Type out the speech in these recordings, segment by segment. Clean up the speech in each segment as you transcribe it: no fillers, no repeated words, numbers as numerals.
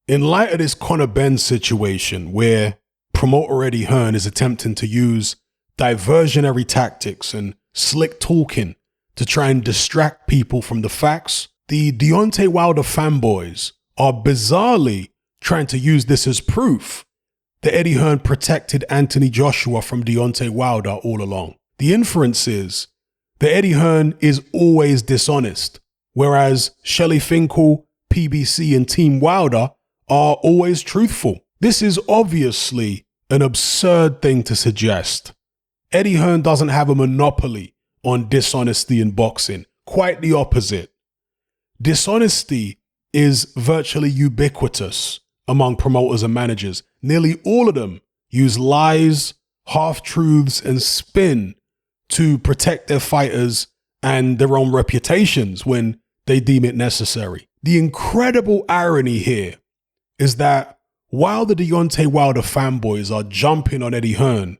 In light of this Conor Benn situation where promoter Eddie Hearn is attempting to use diversionary tactics and slick talking to try and distract people from the facts, the Deontay Wilder fanboys are bizarrely trying to use this as proof that Eddie Hearn protected Anthony Joshua from Deontay Wilder all along. The inference is that Eddie Hearn is always dishonest, whereas Shelley Finkel, PBC and Team Wilder are always truthful. This is obviously an absurd thing to suggest. Eddie Hearn doesn't have a monopoly on dishonesty in boxing. Quite the opposite. Dishonesty is virtually ubiquitous among promoters and managers. Nearly all of them use lies, half-truths, and spin to protect their fighters and their own reputations when they deem it necessary. The incredible irony here is that while the Deontay Wilder fanboys are jumping on Eddie Hearn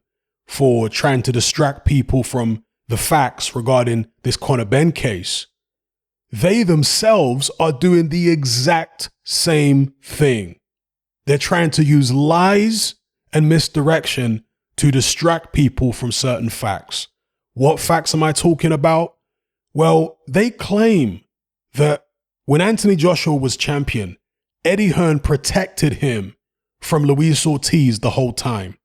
for trying to distract people from the facts regarding this Conor Benn case, they themselves are doing the exact same thing. They're trying to use lies and misdirection to distract people from certain facts. What facts am I talking about? Well, they claim that when Anthony Joshua was champion, Eddie Hearn protected him from Luis Ortiz the whole time.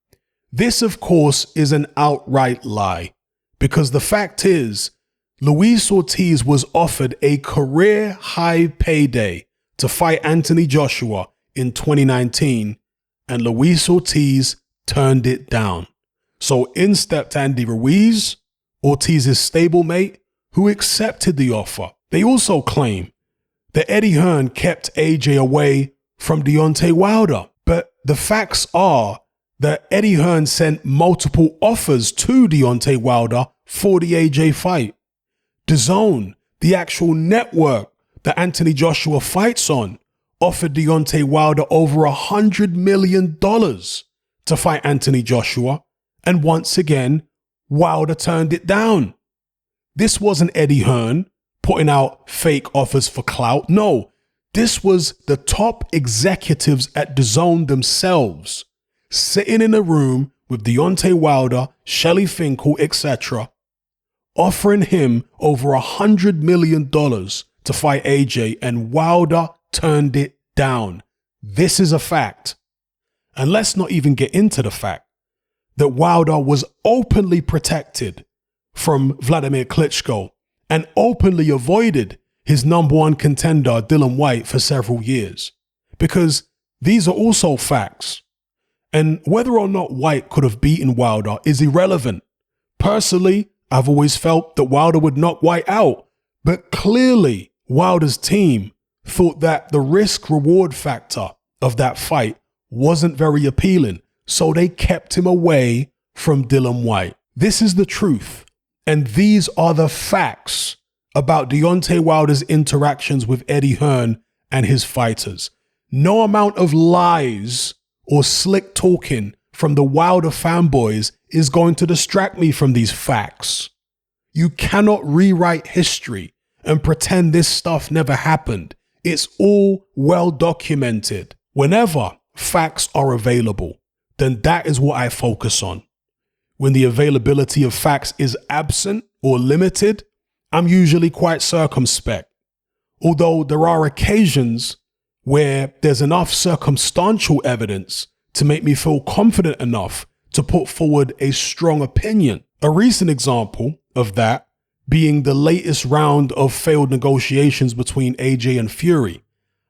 This, of course, is an outright lie, because the fact is, Luis Ortiz was offered a career-high payday to fight Anthony Joshua in 2019, and Luis Ortiz turned it down. So in stepped Andy Ruiz, Ortiz's stablemate, who accepted the offer. They also claim that Eddie Hearn kept AJ away from Deontay Wilder. But the facts are that Eddie Hearn sent multiple offers to Deontay Wilder for the AJ fight. DAZN, the actual network that Anthony Joshua fights on, offered Deontay Wilder over $100 million to fight Anthony Joshua. And once again, Wilder turned it down. This wasn't Eddie Hearn putting out fake offers for clout. No, this was the top executives at DAZN themselves, sitting in a room with Deontay Wilder, Shelley Finkel, etc., offering him over $100 million to fight AJ, and Wilder turned it down. This is a fact. And let's not even get into the fact that Wilder was openly protected from Vladimir Klitschko and openly avoided his number one contender, Dillian Whyte, for several years. Because these are also facts. And whether or not Whyte could have beaten Wilder is irrelevant. Personally, I've always felt that Wilder would knock Whyte out. But clearly, Wilder's team thought that the risk-reward factor of that fight wasn't very appealing. So they kept him away from Dillian Whyte. This is the truth. And these are the facts about Deontay Wilder's interactions with Eddie Hearn and his fighters. No amount of lies or slick talking from the Wilder fanboys is going to distract me from these facts. You cannot rewrite history and pretend this stuff never happened. It's all well documented. Whenever facts are available, then that is what I focus on. When the availability of facts is absent or limited, I'm usually quite circumspect. Although there are occasions where there's enough circumstantial evidence to make me feel confident enough to put forward a strong opinion. A recent example of that being the latest round of failed negotiations between AJ and Fury.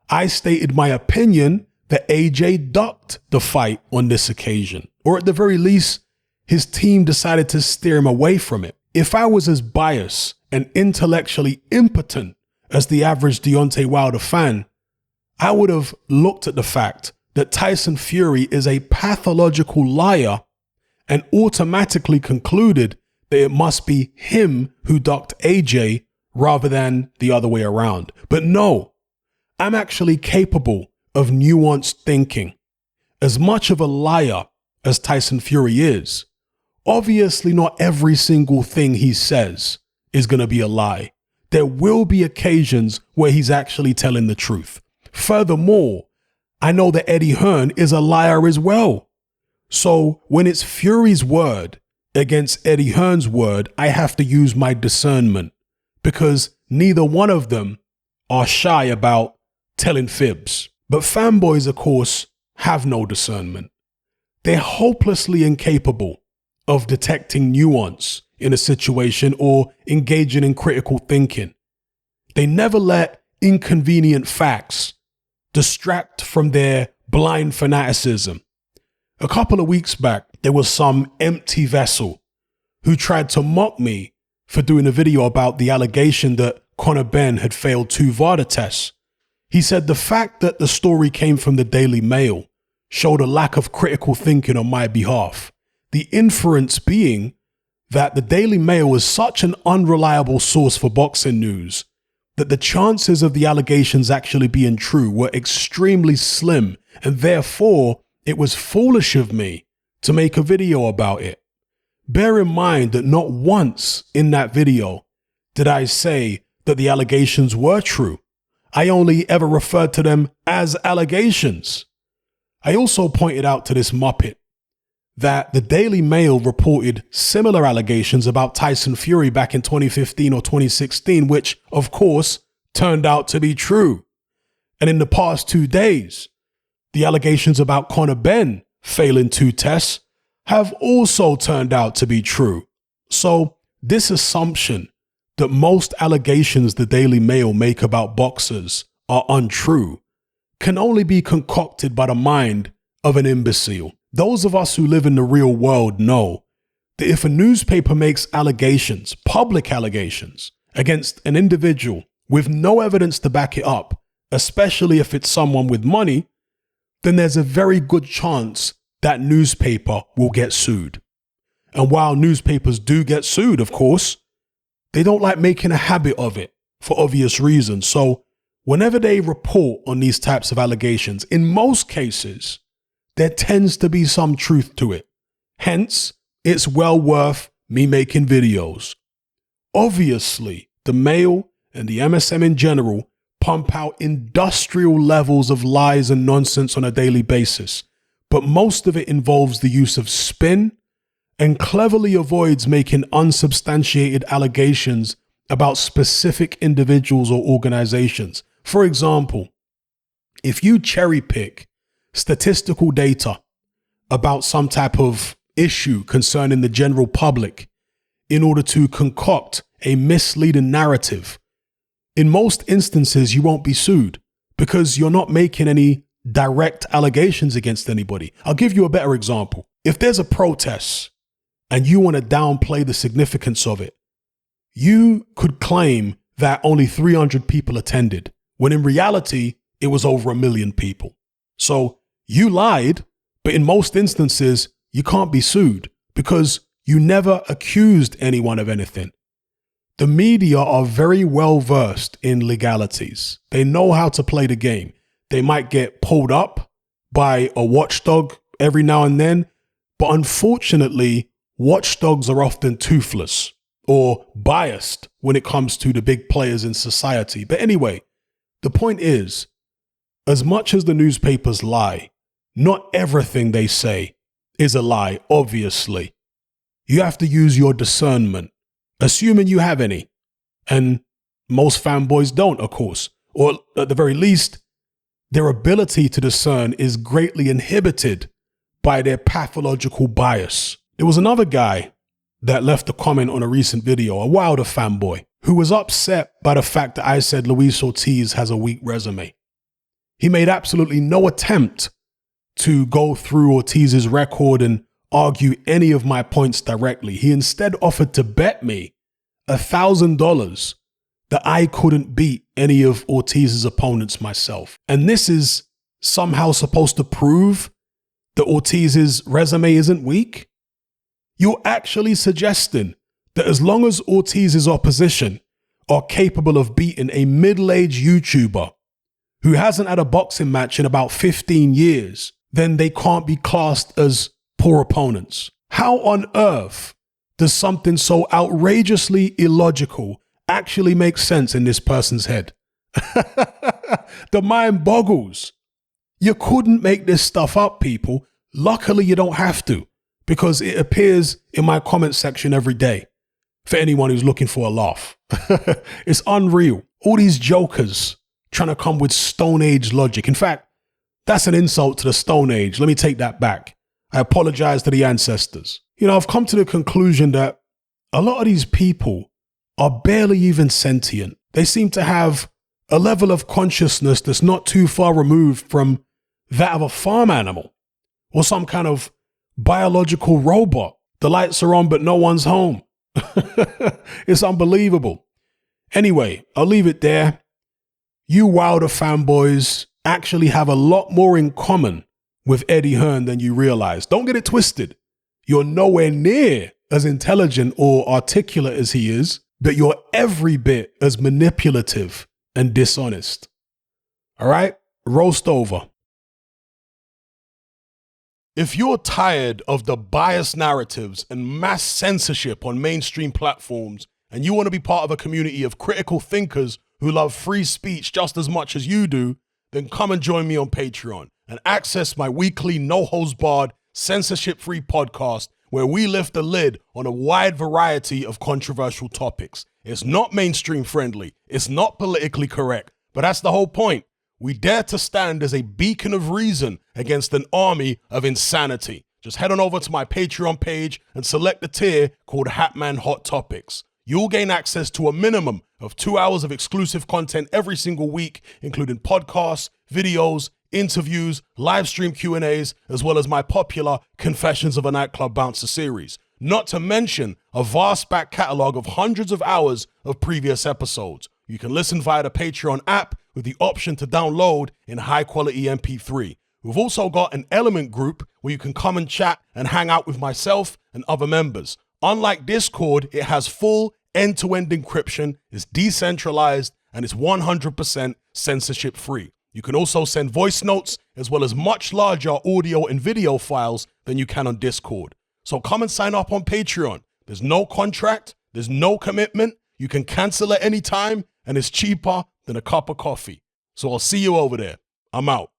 I stated my opinion that AJ ducked the fight on this occasion, or at the very least, his team decided to steer him away from it. If I was as biased and intellectually impotent as the average Deontay Wilder fan, I would have looked at the fact that Tyson Fury is a pathological liar and automatically concluded that it must be him who ducked AJ rather than the other way around. But no, I'm actually capable of nuanced thinking. As much of a liar as Tyson Fury is, obviously not every single thing he says is going to be a lie. There will be occasions where he's actually telling the truth. Furthermore, I know that Eddie Hearn is a liar as well. So when it's Fury's word against Eddie Hearn's word, I have to use my discernment, because neither one of them are shy about telling fibs. But fanboys, of course, have no discernment. They're hopelessly incapable of detecting nuance in a situation or engaging in critical thinking. They never let inconvenient facts distract from their blind fanaticism. A couple of weeks back, there was some empty vessel who tried to mock me for doing a video about the allegation that Conor Benn had failed 2 VADA tests. He said the fact that the story came from the Daily Mail showed a lack of critical thinking on my behalf. The inference being that the Daily Mail is such an unreliable source for boxing news that the chances of the allegations actually being true were extremely slim, and therefore it was foolish of me to make a video about it. Bear in mind that not once in that video did I say that the allegations were true. I only ever referred to them as allegations. I also pointed out to this muppet that the Daily Mail reported similar allegations about Tyson Fury back in 2015 or 2016, which, of course, turned out to be true. And in the past 2 days, the allegations about Conor Benn failing 2 tests have also turned out to be true. So this assumption that most allegations the Daily Mail make about boxers are untrue can only be concocted by the mind of an imbecile. Those of us who live in the real world know that if a newspaper makes allegations, public allegations, against an individual with no evidence to back it up, especially if it's someone with money, then there's a very good chance that newspaper will get sued. And while newspapers do get sued, of course, they don't like making a habit of it for obvious reasons. So whenever they report on these types of allegations, in most cases, there tends to be some truth to it. Hence, it's well worth me making videos. Obviously, the Mail and the MSM in general pump out industrial levels of lies and nonsense on a daily basis, but most of it involves the use of spin and cleverly avoids making unsubstantiated allegations about specific individuals or organizations. For example, if you cherry pick statistical data about some type of issue concerning the general public in order to concoct a misleading narrative, in most instances you won't be sued because you're not making any direct allegations against anybody. I'll give you a better example. If there's a protest and you want to downplay the significance of it, you could claim that only 300 people attended, when in reality, it was over 1 million people. So you lied, but in most instances, you can't be sued because you never accused anyone of anything. The media are very well versed in legalities. They know how to play the game. They might get pulled up by a watchdog every now and then, but unfortunately, watchdogs are often toothless or biased when it comes to the big players in society. But anyway, the point is, as much as the newspapers lie, not everything they say is a lie, obviously. You have to use your discernment, assuming you have any. And most fanboys don't, of course. Or at the very least, their ability to discern is greatly inhibited by their pathological bias. There was another guy that left a comment on a recent video, a Wilder fanboy, who was upset by the fact that I said Luis Ortiz has a weak resume. He made absolutely no attempt to go through Ortiz's record and argue any of my points directly. He instead offered to bet me $1,000 that I couldn't beat any of Ortiz's opponents myself. And this is somehow supposed to prove that Ortiz's resume isn't weak? You're actually suggesting that as long as Ortiz's opposition are capable of beating a middle-aged YouTuber who hasn't had a boxing match in about 15 years, then they can't be classed as poor opponents. How on earth does something so outrageously illogical actually make sense in this person's head? The mind boggles. You couldn't make this stuff up, people. Luckily, you don't have to, because it appears in my comment section every day for anyone who's looking for a laugh. It's unreal. All these jokers trying to come with Stone Age logic. In fact, that's an insult to the Stone Age. Let me take that back. I apologize to the ancestors. I've come to the conclusion that a lot of these people are barely even sentient. They seem to have a level of consciousness that's not too far removed from that of a farm animal or some kind of biological robot. The lights are on, but no one's home. It's unbelievable. Anyway, I'll leave it there. You Wilder fanboys actually have a lot more in common with Eddie Hearn than you realize. Don't get it twisted. You're nowhere near as intelligent or articulate as he is, but you're every bit as manipulative and dishonest. All right? Roast over. If you're tired of the biased narratives and mass censorship on mainstream platforms, and you want to be part of a community of critical thinkers who love free speech just as much as you do, then come and join me on Patreon and access my weekly no-holds-barred, censorship-free podcast where we lift the lid on a wide variety of controversial topics. It's not mainstream friendly, it's not politically correct, but that's the whole point. We dare to stand as a beacon of reason against an army of insanity. Just head on over to my Patreon page and select the tier called Hatman Hot Topics. You'll gain access to a minimum of 2 hours of exclusive content every single week, including podcasts, videos, interviews, live stream Q&As, as well as my popular Confessions of a Nightclub Bouncer series. Not to mention a vast back catalog of hundreds of hours of previous episodes. You can listen via the Patreon app with the option to download in high quality MP3. We've also got an Element group where you can come and chat and hang out with myself and other members. Unlike Discord, it has full end-to-end encryption, is decentralized, and is 100% censorship free. You can also send voice notes as well as much larger audio and video files than you can on Discord. So come and sign up on Patreon. There's no contract, there's no commitment, you can cancel at any time, and it's cheaper than a cup of coffee. So I'll see you over there. I'm out.